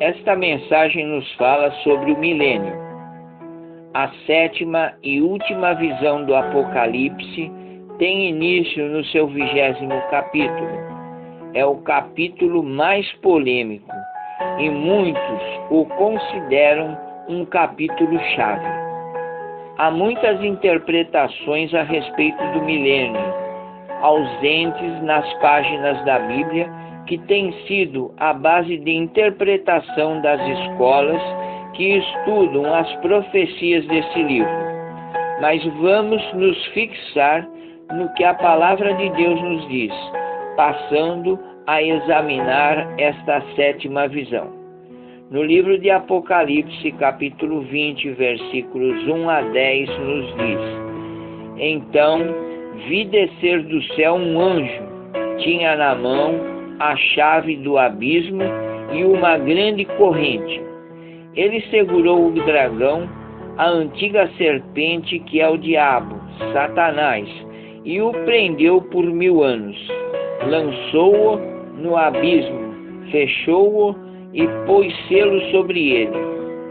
Esta mensagem nos fala sobre o milênio. A sétima e última visão do Apocalipse tem início no seu 20º capítulo. É o capítulo mais polêmico e muitos o consideram um capítulo-chave. Há muitas interpretações a respeito do milênio, ausentes nas páginas da Bíblia, que têm sido a base de interpretação das escolas que estudam as profecias desse livro. Mas vamos nos fixar no que a palavra de Deus nos diz, passando a examinar esta sétima visão. No livro de Apocalipse, capítulo 20, versículos 1 a 10, nos diz: Então vi descer do céu um anjo, tinha na mão a chave do abismo e uma grande corrente. Ele segurou o dragão, a antiga serpente que é o diabo, Satanás, e o prendeu por 1000 anos. Lançou-o no abismo, fechou-o e pôs selo sobre ele,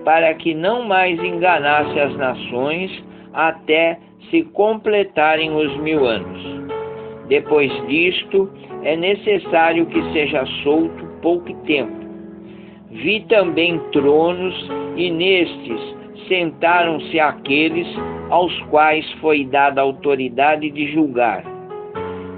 para que não mais enganasse as nações até se completarem os 1000 anos. Depois disto, é necessário que seja solto pouco tempo. Vi também tronos, e nestes sentaram-se aqueles aos quais foi dada a autoridade de julgar.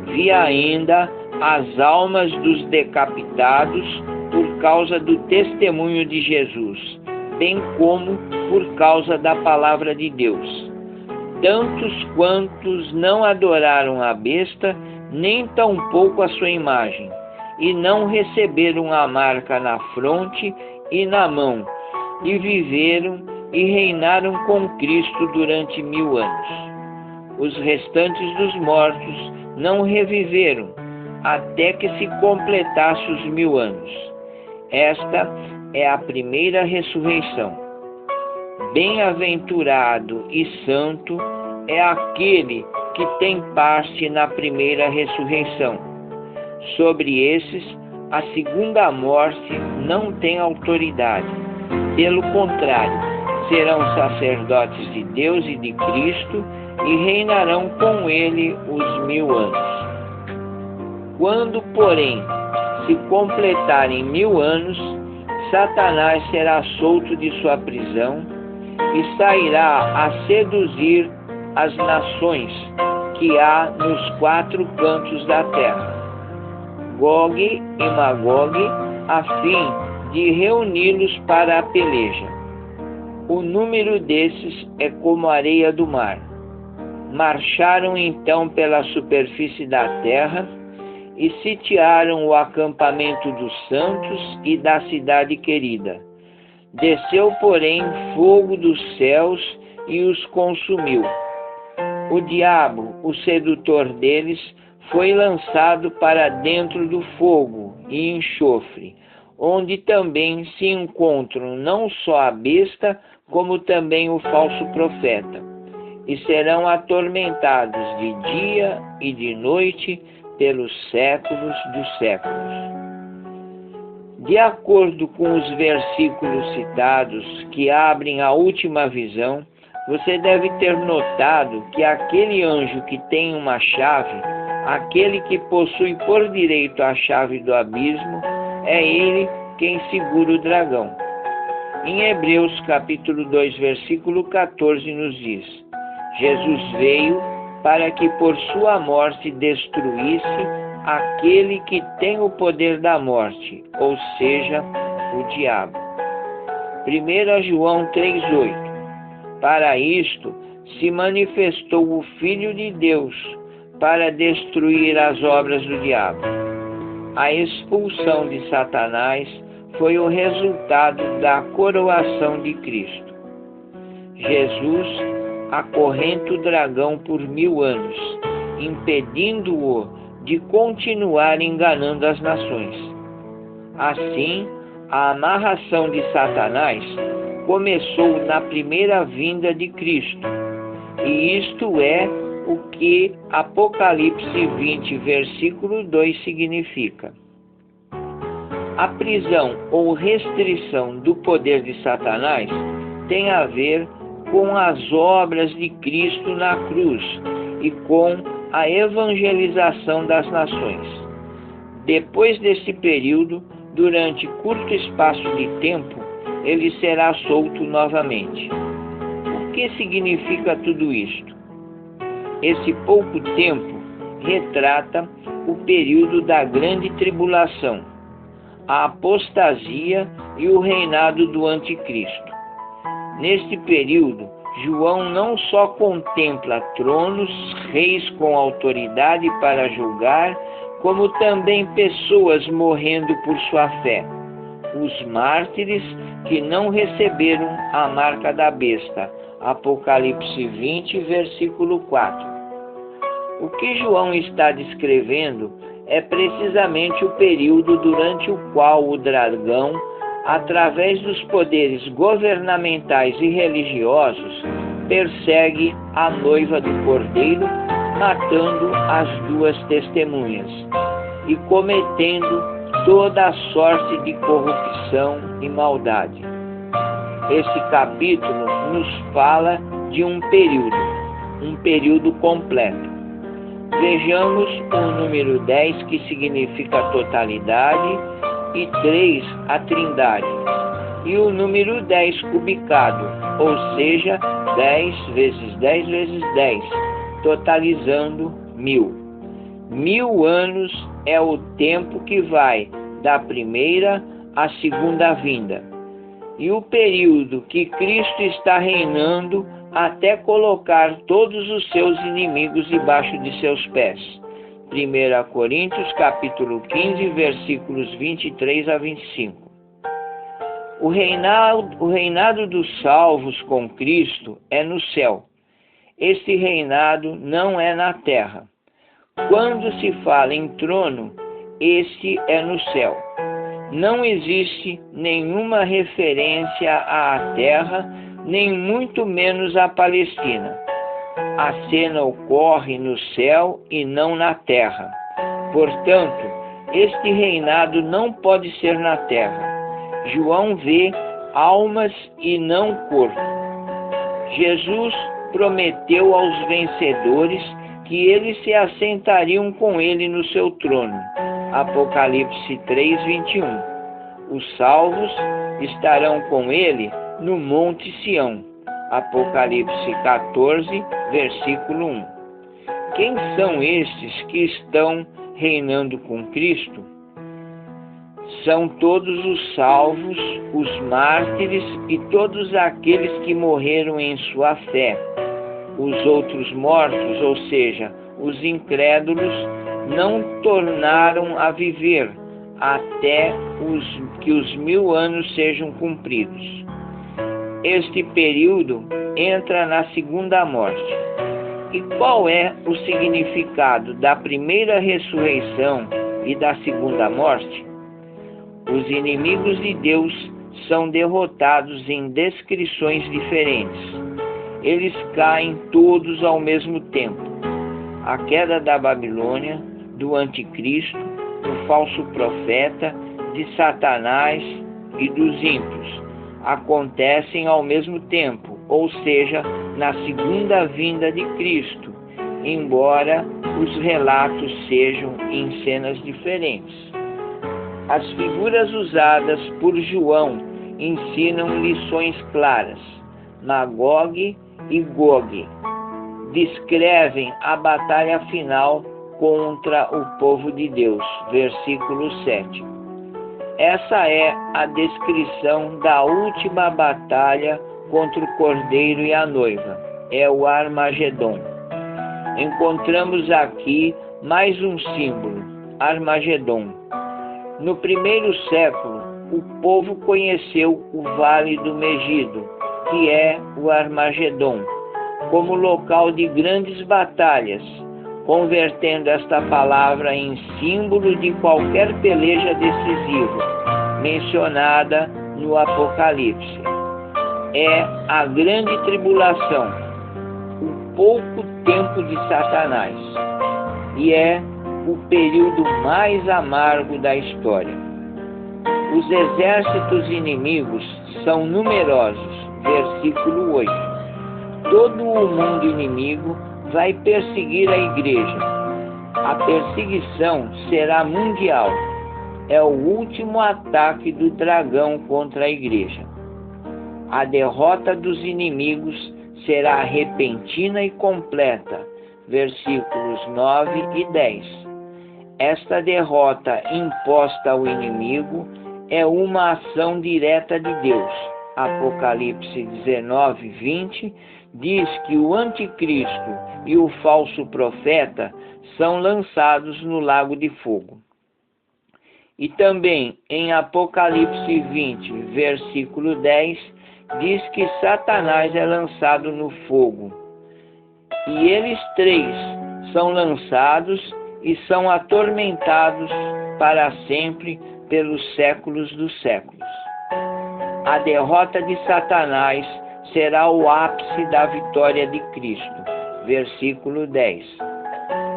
Vi ainda as almas dos decapitados por causa do testemunho de Jesus, bem como por causa da palavra de Deus. Tantos quantos não adoraram a besta, nem tampouco a sua imagem, e não receberam a marca na fronte e na mão, e viveram e reinaram com Cristo durante 1000 anos. Os restantes dos mortos não reviveram, até que se completasse os 1000 anos. Esta é a primeira ressurreição. Bem-aventurado e santo é aquele que tem parte na primeira ressurreição. Sobre esses, a segunda morte não tem autoridade. Pelo contrário, serão sacerdotes de Deus e de Cristo e reinarão com ele os 1000 anos. Quando, porém, se completarem 1000 anos, Satanás será solto de sua prisão e sairá a seduzir as nações que há nos 4 cantos da terra, Gog e Magog, a fim de reuni-los para a peleja. O número desses é como a areia do mar. Marcharam então pela superfície da terra e sitiaram o acampamento dos santos e da cidade querida. Desceu, porém, fogo dos céus e os consumiu. O diabo, o sedutor deles, foi lançado para dentro do fogo e enxofre, onde também se encontram não só a besta, como também o falso profeta, e serão atormentados de dia e de noite pelos séculos dos séculos. De acordo com os versículos citados que abrem a última visão, você deve ter notado que aquele anjo que tem uma chave, aquele que possui por direito a chave do abismo, é ele quem segura o dragão. Em Hebreus capítulo 2, versículo 14 nos diz: Jesus veio para que por sua morte destruísse aquele que tem o poder da morte, ou seja, o diabo. 1 João 3,8. Para isto se manifestou o Filho de Deus, para destruir as obras do diabo. A expulsão de Satanás foi o resultado da coroação de Cristo. Jesus acorrenta o dragão por 1000 anos, impedindo-o de continuar enganando as nações. Assim, a amarração de Satanás começou na primeira vinda de Cristo, e isto é o que Apocalipse 20, versículo 2 significa. A prisão ou restrição do poder de Satanás tem a ver com as obras de Cristo na cruz e com a evangelização das nações. Depois desse período, durante curto espaço de tempo, ele será solto novamente. O que significa tudo isto? Esse pouco tempo retrata o período da grande tribulação, a apostasia e o reinado do anticristo. Neste período, João não só contempla tronos, reis com autoridade para julgar, como também pessoas morrendo por sua fé, os mártires que não receberam a marca da besta. Apocalipse 20, versículo 4. O que João está descrevendo é precisamente o período durante o qual o dragão, através dos poderes governamentais e religiosos, persegue a noiva do Cordeiro, matando as duas testemunhas e cometendo toda a sorte de corrupção e maldade. Esse capítulo nos fala de um período completo. Vejamos o número 10, que significa totalidade, e 3, a trindade, e o número 10 cubicado, ou seja, 10 vezes 10 vezes 10, totalizando 1000. 1000 anos é o tempo que vai da primeira à segunda vinda, e o período que Cristo está reinando até colocar todos os seus inimigos debaixo de seus pés. 1 Coríntios capítulo 15, versículos 23 a 25. O reinado dos salvos com Cristo é no céu. Este reinado não é na terra. Quando se fala em trono, este é no céu. Não existe nenhuma referência à terra, nem muito menos à Palestina. A cena ocorre no céu e não na terra. Portanto, este reinado não pode ser na terra. João vê almas e não corpo. Jesus prometeu aos vencedores que eles se assentariam com ele no seu trono. Apocalipse 3, 21. Os salvos estarão com ele no Monte Sião. Apocalipse 14, versículo 1. Quem são estes que estão reinando com Cristo? São todos os salvos, os mártires e todos aqueles que morreram em sua fé. Os outros mortos, ou seja, os incrédulos, não tornaram a viver até que os 1000 anos sejam cumpridos. Este período entra na segunda morte. E qual é o significado da primeira ressurreição e da segunda morte? Os inimigos de Deus são derrotados em descrições diferentes. Eles caem todos ao mesmo tempo. A queda da Babilônia, do anticristo, do falso profeta, de Satanás e dos ímpios acontecem ao mesmo tempo, ou seja, na segunda vinda de Cristo, embora os relatos sejam em cenas diferentes. As figuras usadas por João ensinam lições claras. Magog e Gog descrevem a batalha final contra o povo de Deus. Versículo 7. Essa é a descrição da última batalha contra o Cordeiro e a noiva. É o Armagedon. Encontramos aqui mais um símbolo, Armagedon. No primeiro século, o povo conheceu o Vale do Megido, que é o Armagedon, como local de grandes batalhas, convertendo esta palavra em símbolo de qualquer peleja decisiva, mencionada no Apocalipse. É a grande tribulação, o pouco tempo de Satanás, e é o período mais amargo da história. Os exércitos inimigos são numerosos. Versículo 8. Todo o mundo inimigo vai perseguir a igreja. A perseguição será mundial. É o último ataque do dragão contra a igreja. A derrota dos inimigos será repentina e completa. Versículos 9 e 10. Esta derrota imposta ao inimigo é uma ação direta de Deus. Apocalipse 19, 20 diz que o anticristo e o falso profeta são lançados no lago de fogo. E também em Apocalipse 20, versículo 10, diz que Satanás é lançado no fogo. E eles três são lançados e são atormentados para sempre pelos séculos dos séculos. A derrota de Satanás será o ápice da vitória de Cristo. Versículo 10.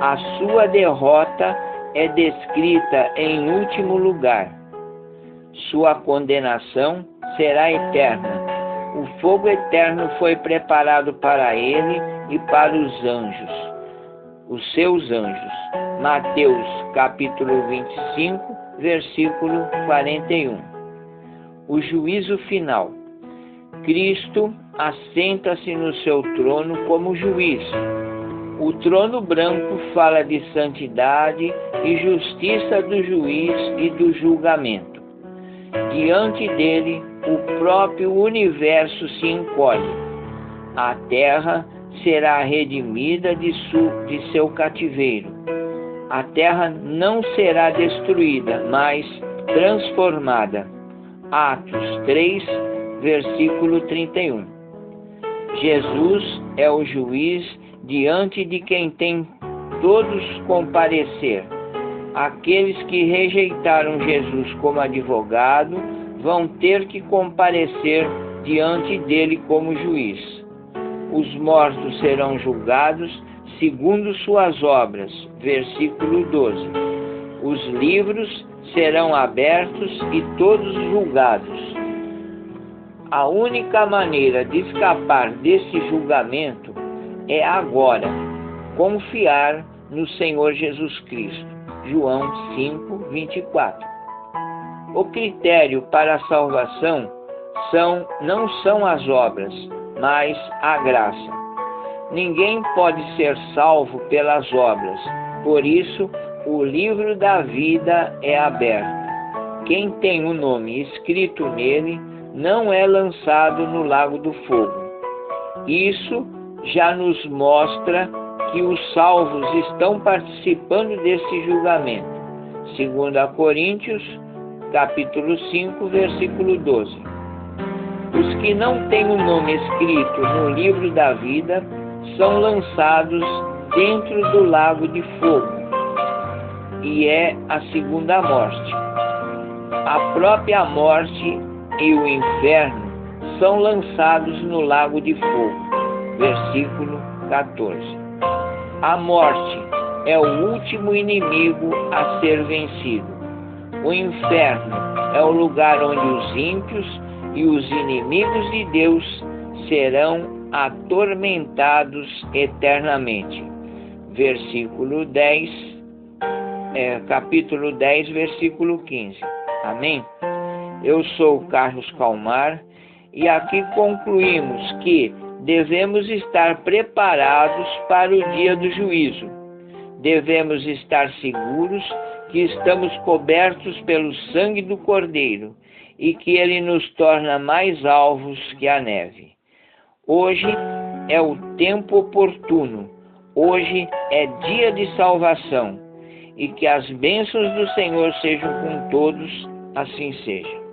A sua derrota é descrita em último lugar. Sua condenação será eterna. O fogo eterno foi preparado para ele e para os anjos, os seus anjos. Mateus capítulo 25, versículo 41. O juízo final. Cristo assenta-se no seu trono como juiz. O trono branco fala de santidade e justiça do juiz e do julgamento. Diante dele, o próprio universo se encolhe. A terra será redimida de seu cativeiro. A terra não será destruída, mas transformada. Atos 3, versículo 31. Jesus é o juiz diante de quem tem todos comparecer. Aqueles que rejeitaram Jesus como advogado vão ter que comparecer diante dele como juiz. Os mortos serão julgados segundo suas obras. Versículo 12. Os livros serão abertos e todos julgados. A única maneira de escapar desse julgamento é agora confiar no Senhor Jesus Cristo. João 5, 24. O critério para a salvação não são as obras, mas a graça. Ninguém pode ser salvo pelas obras, por isso o livro da vida é aberto. Quem tem o nome escrito nele não é lançado no lago do fogo. Isso já nos mostra que os salvos estão participando desse julgamento. 2 Coríntios, capítulo 5, versículo 12. Os que não têm o nome escrito no livro da vida são lançados dentro do lago de fogo, e é a segunda morte. A própria morte e o inferno são lançados no lago de fogo. Versículo 14. A morte é o último inimigo a ser vencido. O inferno é o lugar onde os ímpios e os inimigos de Deus serão atormentados eternamente. Versículo 10, capítulo 10, versículo 15. Amém? Eu sou Carlos Calmar e aqui concluímos que devemos estar preparados para o dia do juízo. Devemos estar seguros que estamos cobertos pelo sangue do Cordeiro e que ele nos torna mais alvos que a neve. Hoje é o tempo oportuno. Hoje é dia de salvação. E que as bênçãos do Senhor sejam com todos, assim seja.